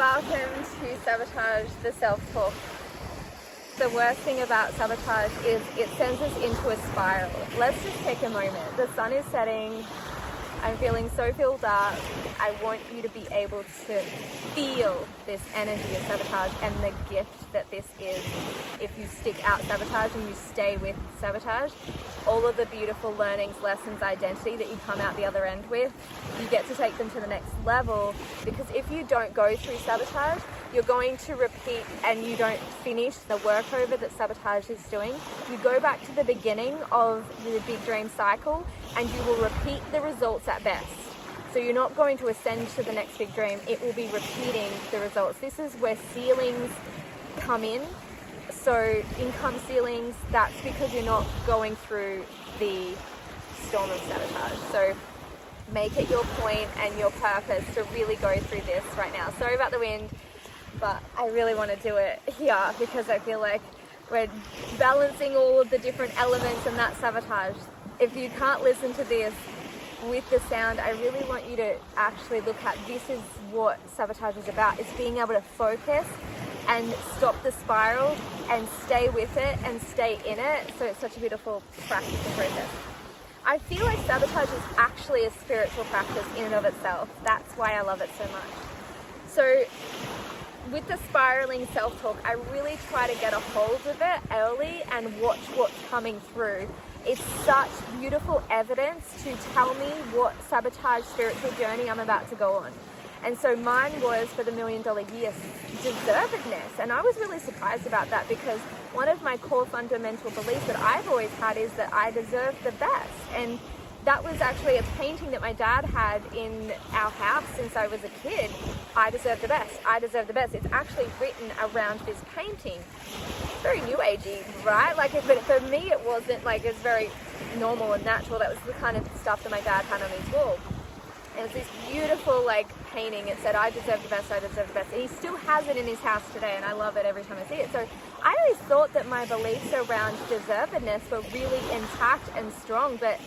Welcome to Sabotage the Self Talk. The worst thing about sabotage is it sends us into a spiral. Let's just take a moment. The sun is setting. I'm feeling so filled up. I want you to be able to feel this energy of sabotage and the gift that this is. If you stick out sabotage and you stay with sabotage, all of the beautiful learnings, lessons, identity that you come out the other end with, you get to take them to the next level. Because if you don't go through sabotage, you're going to repeat and you don't finish the workover that sabotage is doing. You go back to the beginning of the big dream cycle and you will repeat the results at best. So you're not going to ascend to the next big dream, it will be repeating the results. This is where ceilings come in. So income ceilings, that's because you're not going through the storm of sabotage. So make it your point and your purpose to really go through this right now. Sorry about the wind, but I really want to do it here because I feel like we're balancing all of the different elements and that sabotage. If you can't listen to this with the sound, I really want you to actually look at this is what sabotage is about. It's being able to focus and stop the spiral and stay with it and stay in it. So it's such a beautiful practice and process. I feel like sabotage is actually a spiritual practice in and of itself. That's why I love it so much. So with the spiraling self-talk, I really try to get a hold of it early and watch what's coming through. It's such beautiful evidence to tell me what sabotage spiritual journey I'm about to go on. And so mine was, for the $1 Million Year, deservedness. And I was really surprised about that because one of my core fundamental beliefs that I've always had is that I deserve the best. And that was actually a painting that my dad had in our house since I was a kid. I deserve the best. I deserve the best. It's actually written around this painting. Very new agey, right? But for me, it wasn't like, it's very normal and natural. That was the kind of stuff that my dad had on his wall. And it's this beautiful painting. It said, I deserve the best, I deserve the best. And he still has it in his house today, and I love it every time I see it. So I always thought that my beliefs around deservedness were really intact and strong, but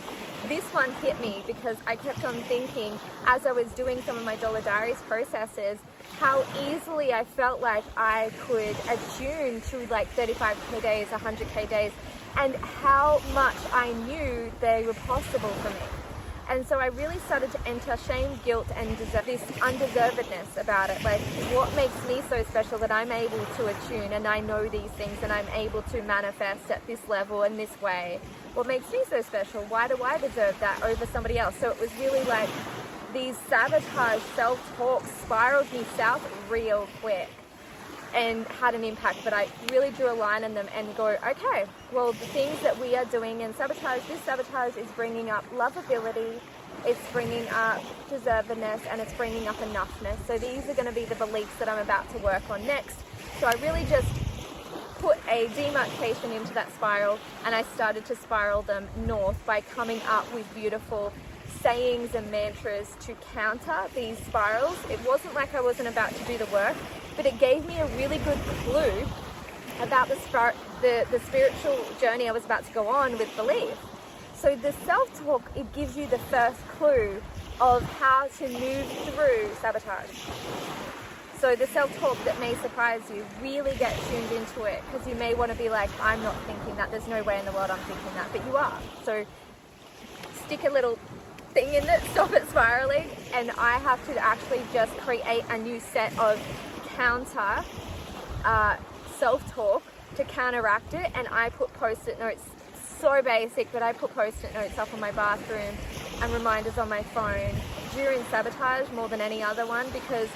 this one hit me because I kept on thinking as I was doing some of my Dollar Diaries processes, how easily I felt like I could attune to 35k days, 100k days, and how much I knew they were possible for me. And so I really started to enter shame, guilt, and this undeservedness about it. What makes me so special that I'm able to attune and I know these things and I'm able to manifest at this level in this way? What makes me so special? Why do I deserve that over somebody else? So it was really these sabotage self-talk spiraled me south real quick and had an impact, but I really drew a line in them and go, okay, well, the things that we are doing in sabotage, this sabotage is bringing up lovability, it's bringing up deservedness, and it's bringing up enoughness. So these are going to be the beliefs that I'm about to work on next. So I really just put a demarcation into that spiral, and I started to spiral them north by coming up with beautiful sayings and mantras to counter these spirals. It wasn't like I wasn't about to do the work, but it gave me a really good clue about the spiritual journey I was about to go on with belief. So the self-talk, it gives you the first clue of how to move through sabotage. So the self-talk that may surprise you, really get tuned into it, because you may want to be like, I'm not thinking that, there's no way in the world I'm thinking that, but you are. So stick a little thing in it, stop it spiraling, and I have to actually just create a new set of counter self-talk to counteract it. And I put post-it notes, so basic, but I put post-it notes up on my bathroom and reminders on my phone during sabotage more than any other one, because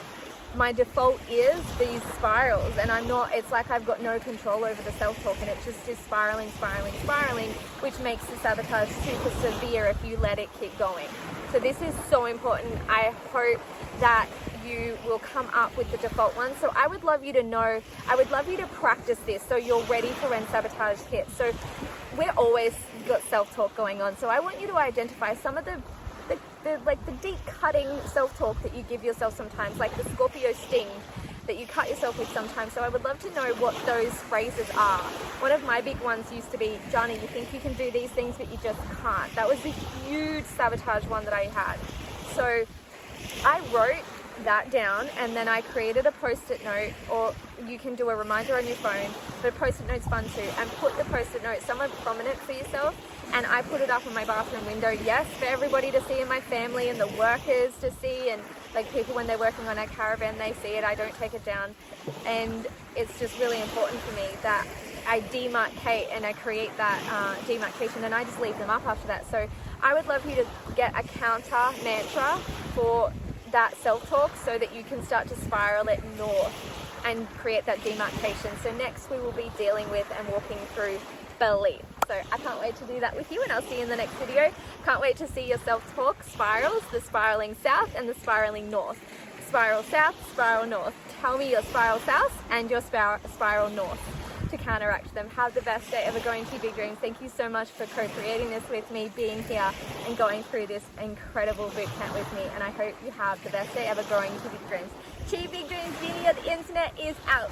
my default is these spirals, and it's like I've got no control over the self-talk, and it just is spiraling, which makes the sabotage super severe if you let it keep going. So this is so important. I hope that you will come up with the default one. So I would love you to practice this so you're ready for when sabotage hits. So we're always got self-talk going on. So I want you to identify some of the deep cutting self-talk that you give yourself sometimes, like the Scorpio sting that you cut yourself with sometimes. So I would love to know what those phrases are. One of my big ones used to be, Johnny, you think you can do these things, but you just can't. That was a huge sabotage one that I had. So I wrote that down, and then I created a post-it note, or you can do a reminder on your phone, but a post-it note's fun too, and put the post-it note somewhere prominent for yourself. And I put it up on my bathroom window, yes, for everybody to see, in my family and the workers to see, and like people when they're working on a caravan, they see it, I don't take it down. And it's just really important for me that I demarcate and I create that demarcation, and I just leave them up after that. So I would love you to get a counter mantra for that self-talk so that you can start to spiral it north and create that demarcation. So next we will be dealing with and walking through belief. So I can't wait to do that with you, and I'll see you in the next video. Can't wait to see your self-talk spirals, the spiraling south and the spiraling north. Spiral south, spiral north. Tell me your spiral south and your spiral north to counteract them. Have the best day ever going to big dreams. Thank you so much for co-creating this with me, being here and going through this incredible boot camp with me, and I hope you have the best day ever growing to big dreams. Achieve big dreams, Vinny of the internet is out.